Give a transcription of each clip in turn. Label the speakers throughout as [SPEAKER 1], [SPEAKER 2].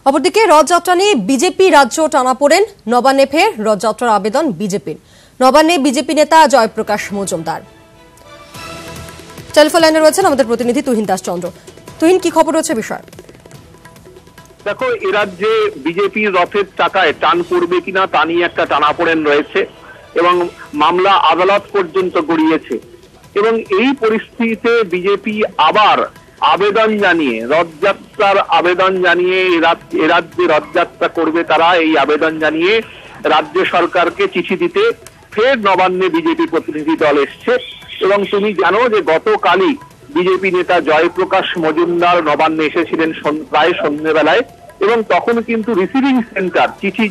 [SPEAKER 1] অপরদিকে রথযাত্রা নিয়ে বিজেপি রাজ্য টানাপোড়েন, নবান্নে ফের রথযাত্রার আবেদন বিজেপির। নবান্নে বিজেপি নেতা জয়প্রকাশ মজুমদার। টেলিফোন লাইনে রয়েছেন আমাদের প্রতিনিধি তুহিন দাস চন্দ্র। তুহিন, কি খবর রয়েছে বিষয়?
[SPEAKER 2] দেখো, এ রাজ্যে বিজেপির রথের চাকায় টান পড়বে কিনা তা নিয়ে একটা টানাপোড়েন রয়েছে এবং মামলা আদালত পর্যন্ত গড়িয়েছে। এবং এই পরিস্থিতিতে বিজেপি আবার আবেদন জানিয়ে, রথযাত্রার আবেদন জানিয়ে, এ রাজ্যে রথযাত্রা করবে তারা, এই আবেদন জানিয়ে রাজ্য সরকারকে চিঠি দিতে ফের নবান্নে বিজেপি প্রতিনিধি দল এসছে। এবং তুমি জানো যে গতকালই বিজেপি নেতা জয়প্রকাশ মজুমদার নবান্নে এসেছিলেন প্রায় সন্ধ্যেবেলায়, এবং তখন কিন্তু রিসিভিং সেন্টার, চিঠি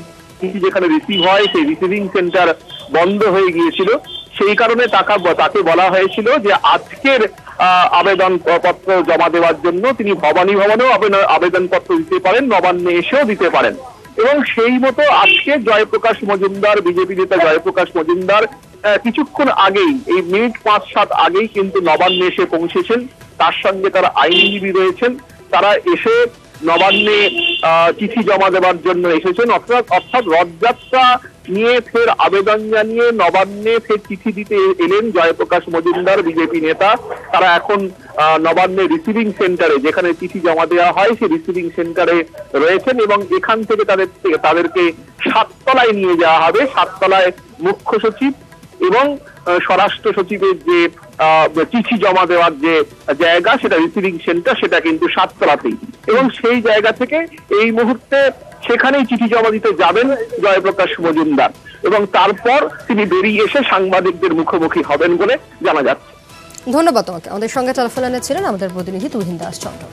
[SPEAKER 2] যেখানে রিসিভ হয় সেই রিসিভিং সেন্টার বন্ধ হয়ে গিয়েছিল। সেই কারণে তাকে বলা হয়েছিল যে আজকের আবেদন পত্র জমা দেওয়ার জন্য তিনি ভবানী ভবনেও আবেদনপত্র দিতে পারেন, নবান্নে এসেও দিতে পারেন। এবং সেই মতো আজকে জয়প্রকাশ মজুমদার, বিজেপি নেতা জয়প্রকাশ মজুমদার কিছুক্ষণ আগেই, এই মিনিট 5-7 আগেই কিন্তু নবান্নে এসে পৌঁছেছেন। তার সঙ্গে তারা আইনজীবী রয়েছেন, তারা এসে নবান্নে চিঠি জমা দেওয়ার জন্য এসেছেন। অর্থাৎ রথযাত্রা নিয়ে ফের আবেদন জানিয়ে নবান্নে ফের চিঠি দিতে এলেন জয়প্রকাশ মজুমদার, বিজেপি নেতা। তারা এখন নবান্নে রিসিভিং সেন্টারে, যেখানে চিঠি জমা দেওয়া হয় সেই রিসিভিং সেন্টারে রয়েছেন, এবং এখান থেকে তাদেরকে 7 তলায় নিয়ে যাওয়া হবে। 7 তলায় মুখ্য সচিব এবং স্বরাষ্ট্র সচিবের যে চিঠি জমা দেওয়ার যে জায়গা, সেটা রিসিভিং সেন্টার, সেটা কিন্তু 7 তলাতেই। এবং সেই জায়গা থেকে এই মুহূর্তে সেখানেই চিঠি জমা দিতে যাবেন জয়প্রকাশ মজুমদার, এবং তারপর তিনি বেরিয়ে এসে সাংবাদিকদের মুখোমুখি হবেন বলে জানা যাচ্ছে।
[SPEAKER 1] ধন্যবাদ তোমাকে। আমাদের সঙ্গে টেলিফোন লাইনে ছিলেন আমাদের প্রতিনিধি তুহিন দাস চন্দ্র।